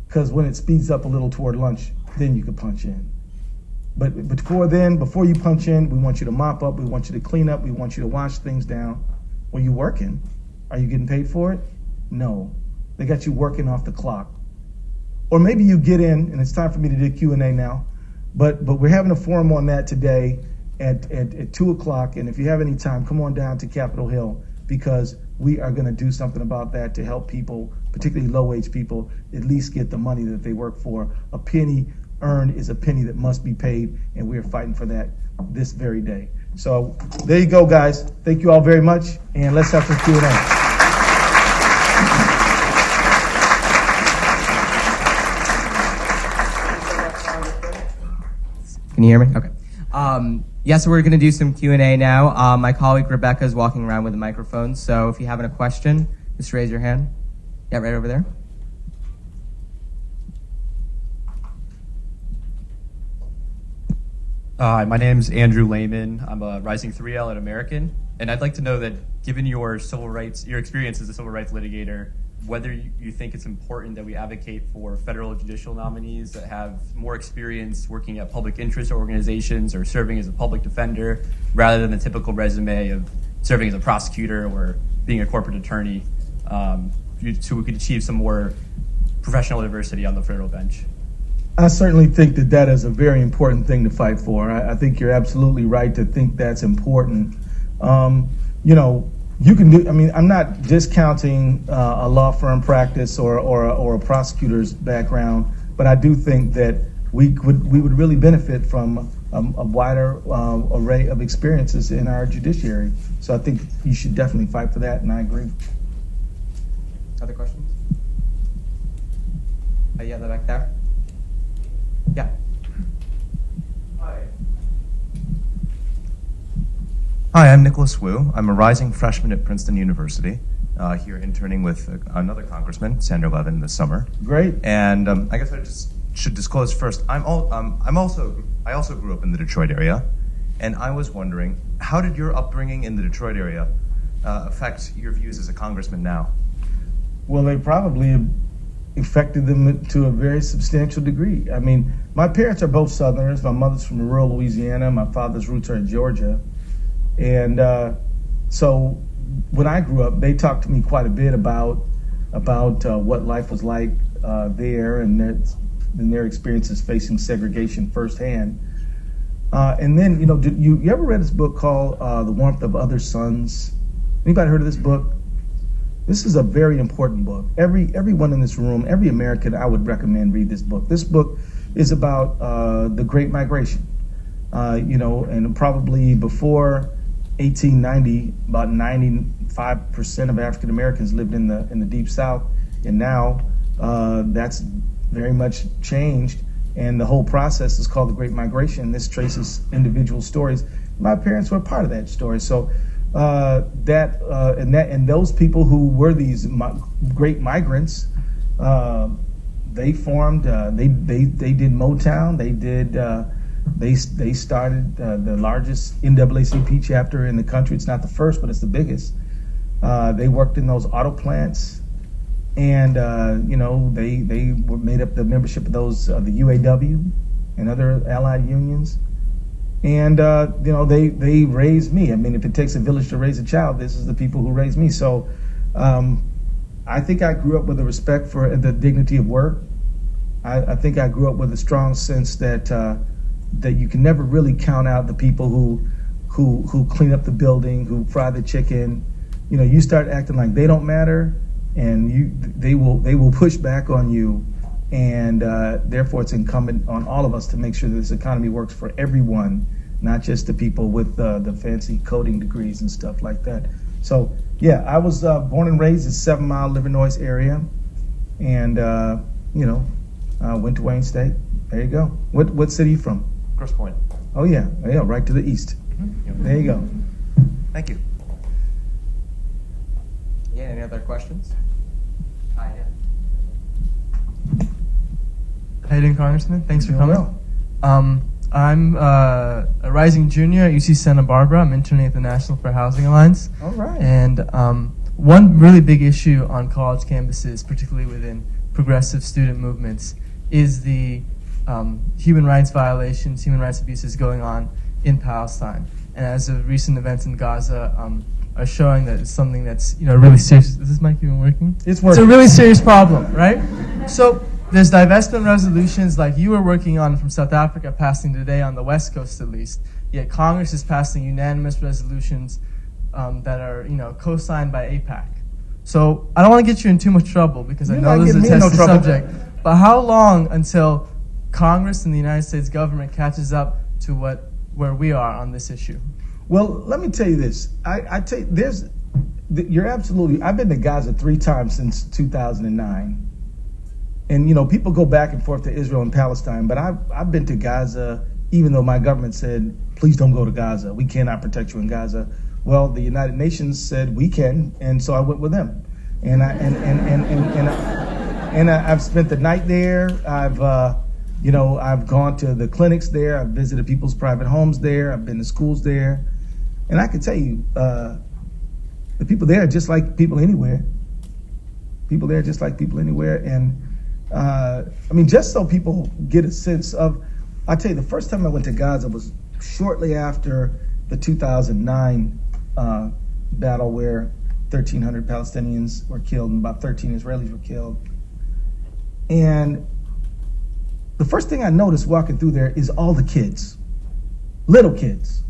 Because when it speeds up a little toward lunch, then you can punch in. But before you punch in, we want you to mop up, we want you to clean up, we want you to wash things down. Well, you working. Are you getting paid for it? No. They got you working off the clock. Or maybe you get in, and it's time for me to do Q&A now, but we're having a forum on that today at 2 o'clock, and if you have any time, come on down to Capitol Hill, because we are going to do something about that to help people, particularly low-wage people, at least get the money that they work for. A penny earned is a penny that must be paid, and we are fighting for that this very day. So there you go, guys. Thank you all very much, and let's have some Q&A. Can you hear me? Okay. So we're going to do some Q&A now. My colleague Rebecca is walking around with a microphone, so if you have a question, just raise your hand. Yeah, right over there. Hi, my name's Andrew Lehman. I'm a rising 3L at American, and I'd like to know that, given your experience as a civil rights litigator, whether you think it's important that we advocate for federal judicial nominees that have more experience working at public interest organizations or serving as a public defender, rather than the typical resume of serving as a prosecutor or being a corporate attorney, so we could achieve some more professional diversity on the federal bench. I certainly think that that is a very important thing to fight for. I think you're absolutely right to think that's important. You know, you can do, I mean, I'm not discounting a law firm practice or a prosecutor's background, but I do think that we would really benefit from a wider array of experiences in our judiciary. So I think you should definitely fight for that, and I agree. Other questions? Yeah, the back there. Yeah. Hi, I'm Nicholas Wu. I'm a rising freshman at Princeton University, here interning with another congressman, Sandra Levin, this summer. Great. And I guess I just should disclose first, I also grew up in the Detroit area, and I was wondering, how did your upbringing in the Detroit area affect your views as a congressman now? Well, they probably affected them to a very substantial degree. I mean, my parents are both Southerners. My mother's from rural Louisiana. My father's roots are in Georgia. And so when I grew up, they talked to me quite a bit about what life was like there and their experiences facing segregation firsthand. And then, you know, you ever read this book called The Warmth of Other Suns? Anybody heard of this book? This is a very important book. Everyone in this room, every American, I would recommend read this book. This book is about the Great Migration. You know, and probably before 1890, about 95% of African Americans lived in the Deep South, and now that's very much changed. And the whole process is called the Great Migration. This traces individual stories. My parents were part of that story, so. And those people who were these great migrants, they formed. They did Motown. They started the largest NAACP chapter in the country. It's not the first, but it's the biggest. They worked in those auto plants, and you know, they were made up the membership of those the UAW and other allied unions. And, you know, they raised me. I mean, if it takes a village to raise a child, this is the people who raised me. So I think I grew up with a respect for the dignity of work. I think I grew up with a strong sense that you can never really count out the people who clean up the building, who fry the chicken. You know, you start acting like they don't matter, and they will push back on you. And therefore, it's incumbent on all of us to make sure that this economy works for everyone, not just the people with the fancy coding degrees and stuff like that. So, yeah, I was born and raised in 7 Mile, Livernois area, and you know, went to Wayne State. There you go. What city are you from? Grosse Pointe. Oh yeah, right to the east. Mm-hmm. There you go. Thank you. Yeah, any other questions? Yeah. How you doing, Congressman? Thanks for Doing coming. well. I'm a rising junior at UC Santa Barbara. I'm interning at the National Fair Housing Alliance. All right. And one really big issue on college campuses, particularly within progressive student movements, is the human rights violations, human rights abuses going on in Palestine. And as of recent events in Gaza are showing that it's something that's, you know, really serious. Is this mic even working? It's working. It's a really serious problem, right? So there's divestment resolutions like you were working on from South Africa passing today on the West Coast at least. Yet Congress is passing unanimous resolutions that are, you know, co-signed by AIPAC. So I don't want to get you in too much trouble because I know this is a testy subject. But how long until Congress and the United States government catches up to where we are on this issue? Well, let me tell you this. I tell you, you're absolutely. I've been to Gaza 3 times since 2009. And, you know, people go back and forth to Israel and Palestine, but I've been to Gaza, even though my government said, please don't go to Gaza. We cannot protect you in Gaza. Well, the United Nations said we can, and so I went with them. And I've spent the night there. You know, I've gone to the clinics there. I've visited people's private homes there. I've been to schools there. And I can tell you, the people there are just like people anywhere. People there are just like people anywhere. And I mean, just so people get a sense of, I'll tell you, the first time I went to Gaza was shortly after the 2009 battle where 1,300 Palestinians were killed and about 13 Israelis were killed. And the first thing I noticed walking through there is all the kids, little kids.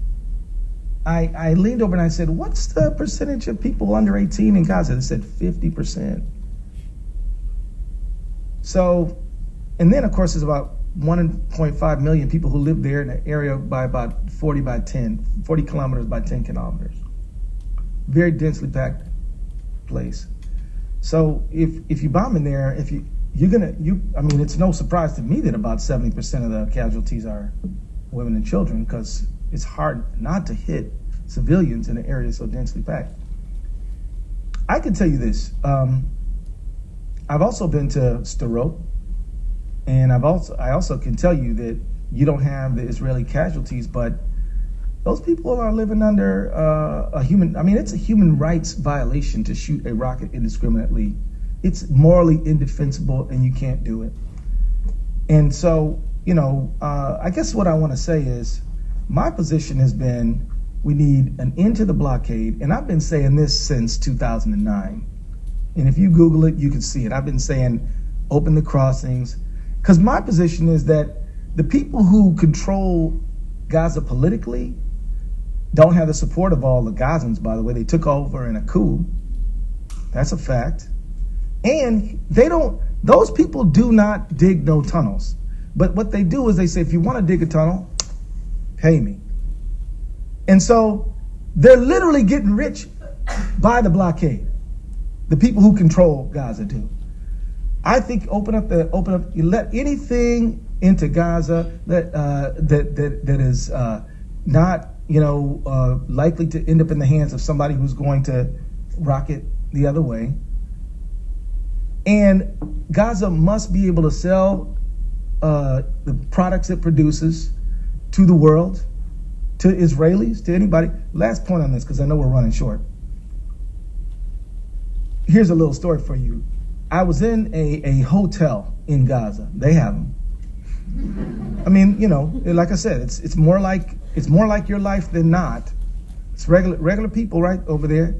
I leaned over and I said, what's the percentage of people under 18 in Gaza? They said 50%. So, and then of course there's about 1.5 million people who live there in an area by about 40 kilometers by 10 kilometers. Very densely packed place. So if you bomb in there, I mean, it's no surprise to me that about 70% of the casualties are women and children, because it's hard not to hit civilians in an area so densely packed. I can tell you this. I've also been to Sderot, and I also can tell you that you don't have the Israeli casualties, but those people are living under it's a human rights violation to shoot a rocket indiscriminately. It's morally indefensible, and you can't do it. And so, I guess what I want to say is, my position has been, we need an end to the blockade, and I've been saying this since 2009. And if you Google it, you can see it. I've been saying, open the crossings, because my position is that the people who control Gaza politically don't have the support of all the Gazans, by the way. They took over in a coup. That's a fact. And those people do not dig no tunnels. But what they do is they say, if you want to dig a tunnel, pay me. And so they're literally getting rich by the blockade. The people who control Gaza do. I think open up, you let anything into Gaza that is not, likely to end up in the hands of somebody who's going to rocket the other way. And Gaza must be able to sell the products it produces to the world, to Israelis, to anybody. Last point on this, because I know we're running short. Here's a little story for you. I was in a hotel in Gaza. They have them. I mean, like I said, it's more like your life than not. It's regular people right over there.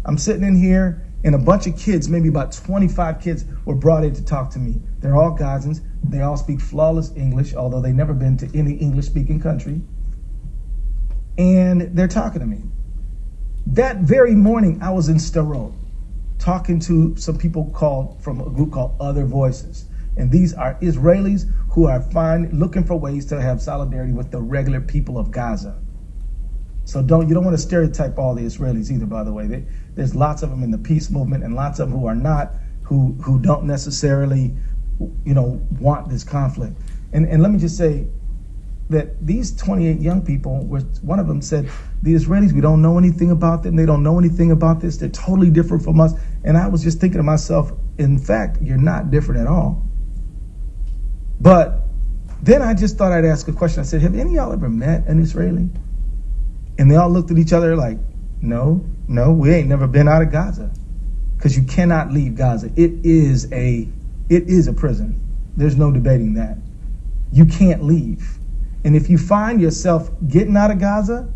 I'm sitting in here, and a bunch of kids, maybe about 25 kids, were brought in to talk to me. They're all Gazans. They all speak flawless English, although they've never been to any English-speaking country. And they're talking to me. That very morning, I was in Sderot, talking to some people from a group called Other Voices. And these are Israelis who are looking for ways to have solidarity with the regular people of Gaza. So you don't want to stereotype all the Israelis either, by the way. There's lots of them in the peace movement, and lots of them who are not, who don't necessarily, want this conflict. And let me just say that these 28 young people, one of them said, the Israelis, we don't know anything about them. They don't know anything about this. They're totally different from us. And I was just thinking to myself, in fact, you're not different at all. But then I just thought I'd ask a question. I said, have any of y'all ever met an Israeli? And they all looked at each other like, no, we ain't never been out of Gaza. Because you cannot leave Gaza. It is a prison. There's no debating that. You can't leave. And if you find yourself getting out of Gaza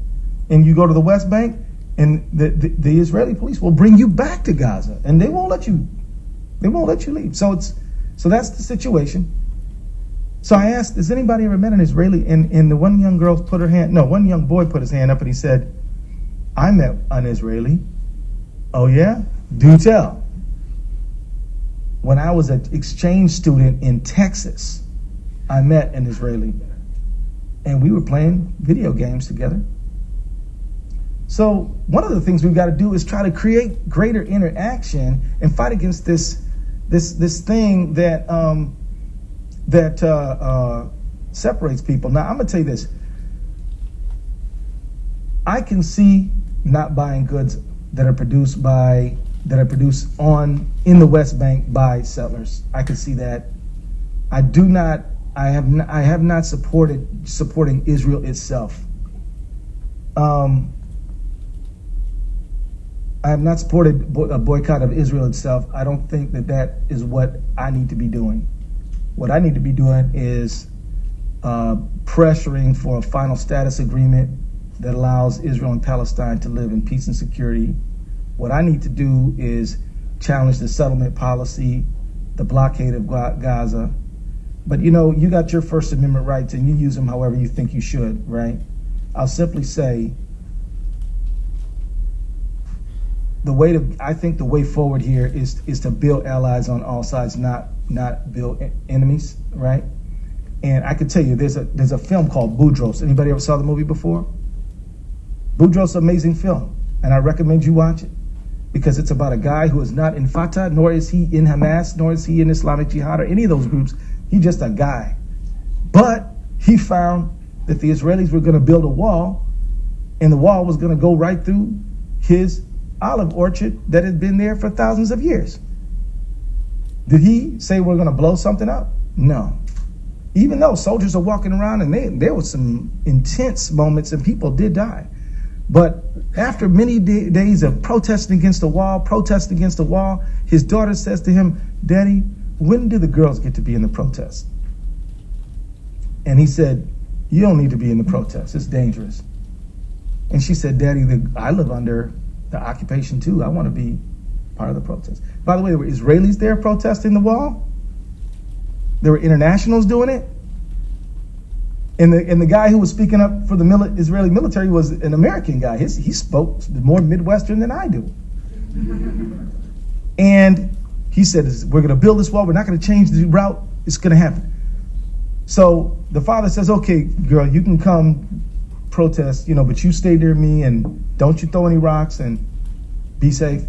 and you go to the West Bank, and the Israeli police will bring you back to Gaza, and they won't let you leave. So that's the situation. So I asked, has anybody ever met an Israeli? And the one young boy put his hand up and he said, I met an Israeli. Oh yeah? Do tell. When I was an exchange student in Texas, I met an Israeli. And we were playing video games together. So one of the things we've got to do is try to create greater interaction and fight against this thing that separates people. Now I'm gonna tell you this. I can see not buying goods that are produced in the West Bank by settlers. I can see that. I do not I have not supporting Israel itself. I have not supported a boycott of Israel itself. I don't think that is what I need to be doing. What I need to be doing is pressuring for a final status agreement that allows Israel and Palestine to live in peace and security. What I need to do is challenge the settlement policy, the blockade of Gaza. But you got your First Amendment rights and you use them however you think you should, right? I'll simply say I think the way forward here is to build allies on all sides, not build enemies, right? And I can tell you, there's a film called Boudros. Anybody ever saw the movie before? Boudros, amazing film, and I recommend you watch it because it's about a guy who is not in Fatah, nor is he in Hamas, nor is he in Islamic Jihad or any of those groups. He's just a guy. But he found that the Israelis were going to build a wall, and the wall was going to go right through his olive orchard that had been there for thousands of years. Did he say we're going to blow something up? No. Even though soldiers are walking around and there was some intense moments and people did die. But after many days of protesting against the wall, his daughter says to him, "Daddy, when do the girls get to be in the protest?" And he said, "You don't need to be in the protest. It's dangerous." And she said, "Daddy, I live under the occupation too. I want to be part of the protest." By the way, there were Israelis there protesting the wall. There were internationals doing it. And the guy who was speaking up for the Israeli military was an American guy. He spoke more Midwestern than I do. And he said, "We're going to build this wall. We're not going to change the route. It's going to happen." So the father says, "Okay, girl, you can come protest, but you stay near me and don't you throw any rocks and be safe."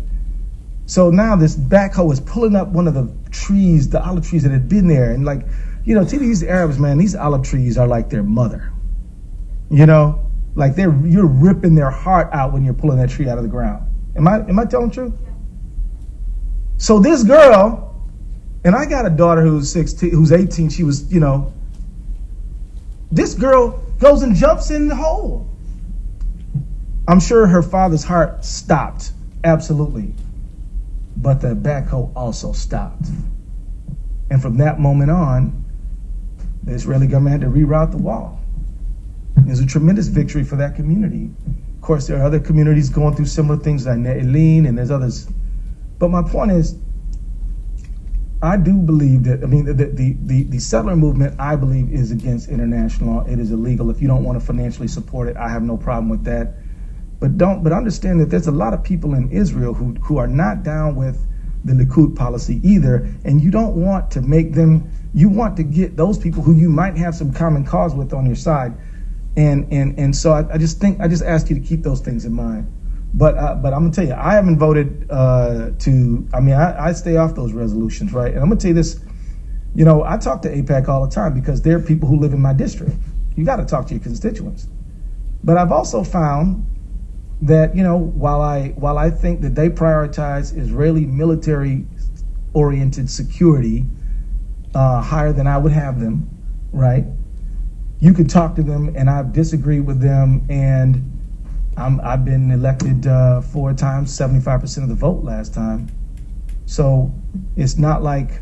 So now this backhoe is pulling up one of the trees, the olive trees that had been there. And to these Arabs, man, these olive trees are like their mother. Like you're ripping their heart out when you're pulling that tree out of the ground. Am I telling the truth? So this girl, and I got a daughter who's 16, who's 18, she was, this girl goes and jumps in the hole. I'm sure her father's heart stopped, absolutely. But the backhoe also stopped. And from that moment on, the Israeli government had to reroute the wall. It was a tremendous victory for that community. Of course, there are other communities going through similar things like Ne'elin, and there's others. But my point is, I do believe that, the settler movement, I believe, is against international law. It is illegal. If you don't want to financially support it, I have no problem with that. But understand that there's a lot of people in Israel who are not down with the Likud policy either, and you don't want to make them, you want to get those people who you might have some common cause with on your side. And so I just ask you to keep those things in mind. But I'm gonna tell you, I haven't voted I stay off those resolutions, right? And I'm gonna tell you this, I talk to AIPAC all the time because they're people who live in my district. You got to talk to your constituents. But I've also found that, while I think that they prioritize Israeli military-oriented security higher than I would have them, right? You could talk to them, and I've disagreed with them, and I've been elected 4 times, 75% of the vote last time. So it's not like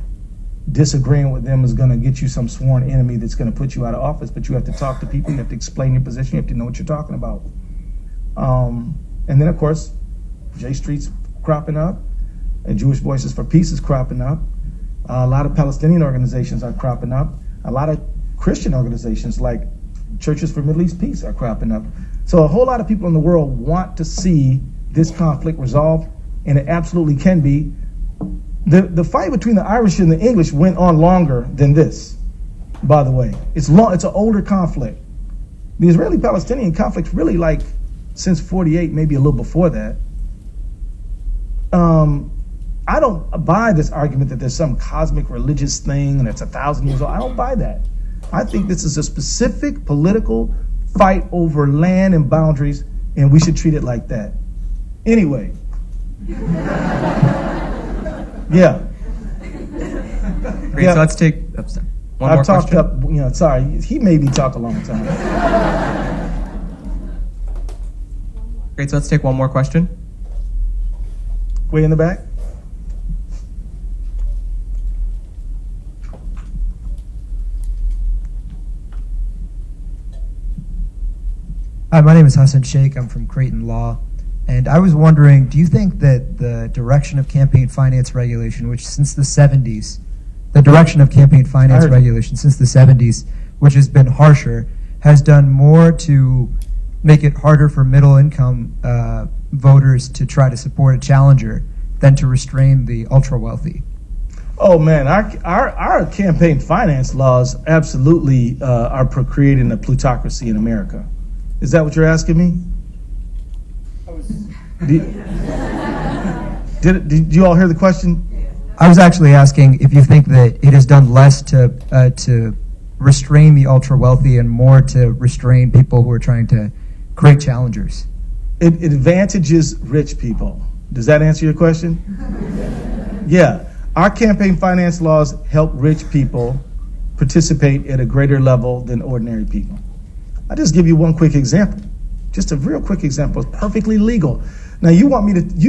disagreeing with them is going to get you some sworn enemy that's going to put you out of office, but you have to talk to people, you have to explain your position, you have to know what you're talking about. And then, of course, J Street's cropping up, and Jewish Voices for Peace is cropping up. A lot of Palestinian organizations are cropping up. A lot of Christian organizations like Churches for Middle East Peace are cropping up. So a whole lot of people in the world want to see this conflict resolved, and it absolutely can be. The fight between the Irish and the English went on longer than this, by the way. It's an older conflict. The Israeli-Palestinian conflict really since 48, maybe a little before that. I don't buy this argument that there's some cosmic religious thing and it's 1,000 years old. I don't buy that. I think this is a specific political fight over land and boundaries, and we should treat it like that. Anyway. Yeah. Great, Yeah. so let's take... One more I've talked question? up, sorry, he made me talk a long time. Great, so let's take one more question. Way in the back. Hi, my name is Hassan Sheikh. I'm from Creighton Law. And I was wondering, do you think that the direction of campaign finance regulation, which since the 70s, the direction of campaign finance regulation since the 70s, which has been harsher, has done more to make it harder for middle-income voters to try to support a challenger than to restrain the ultra-wealthy? Oh man, our campaign finance laws absolutely are creating a plutocracy in America. Is that what you're asking me? Did you all hear the question? I was actually asking if you think that it has done less to restrain the ultra-wealthy and more to restrain people who are trying to create challengers. It advantages rich people. Does that answer your question? Yeah. Our campaign finance laws help rich people participate at a greater level than ordinary people. I'll just give you one quick example. Just a real quick example. It's perfectly legal. Now, you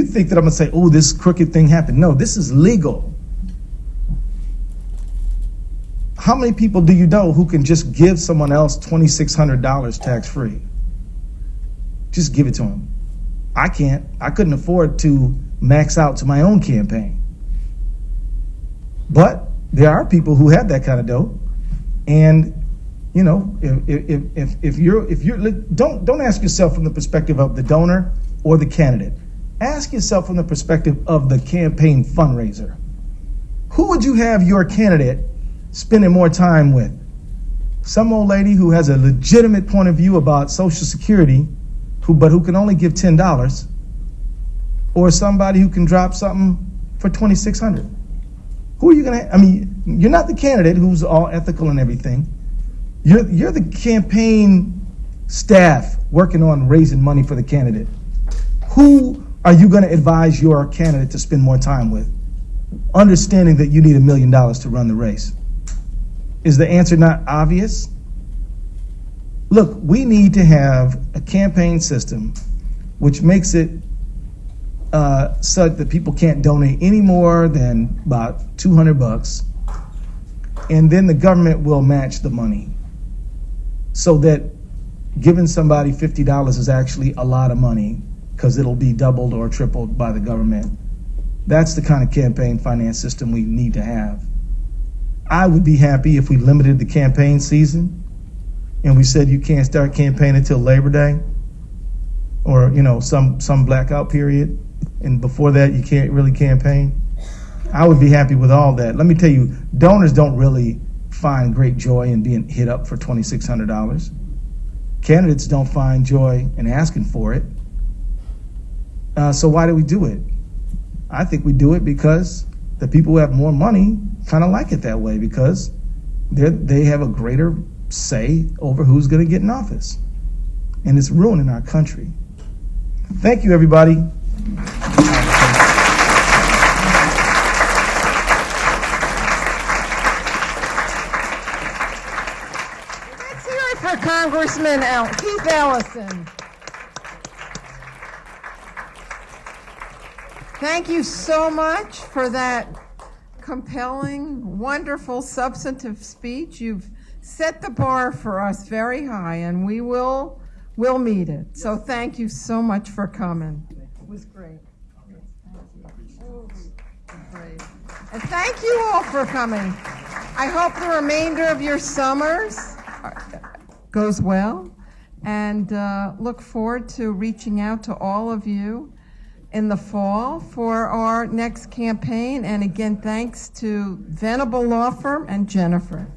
think that I'm going to say, oh, this crooked thing happened. No, this is legal. How many people do you know who can just give someone else $2,600 tax-free? Just give it to them. I can't. I couldn't afford to max out to my own campaign. But there are people who have that kind of dough. And if you're don't ask yourself from the perspective of the donor or the candidate. Ask yourself from the perspective of the campaign fundraiser. Who would you have your candidate spending more time with? Some old lady who has a legitimate point of view about Social Security, but who can only give $10, or somebody who can drop something for $2,600? Who are you gonna? You're not the candidate who's all ethical and everything. You're the campaign staff working on raising money for the candidate. Who are you going to advise your candidate to spend more time with, understanding that you need $1 million to run the race? Is the answer not obvious? Look, we need to have a campaign system which makes it such that people can't donate any more than about $200, and then the government will match the money, so that giving somebody $50 is actually a lot of money because it'll be doubled or tripled by the government. That's the kind of campaign finance system we need to have. I would be happy if we limited the campaign season and we said you can't start campaigning until Labor Day, or some blackout period, and before that you can't really campaign. I would be happy with all that. Let me tell you, donors don't really find great joy in being hit up for $2,600. Candidates don't find joy in asking for it. So why do we do it? I think we do it because the people who have more money kind of like it that way, because they have a greater say over who's going to get in office. And it's ruining our country. Thank you, everybody. Let's hear it for Congressman Keith Ellison. Thank you so much for that compelling, wonderful, substantive speech. You've set the bar for us very high, and we'll meet it. So thank you so much for coming. It was great. Great. And thank you all for coming. I hope the remainder of your summers goes well, and look forward to reaching out to all of you in the fall for our next campaign. And again, thanks to Venable Law Firm and Jennifer.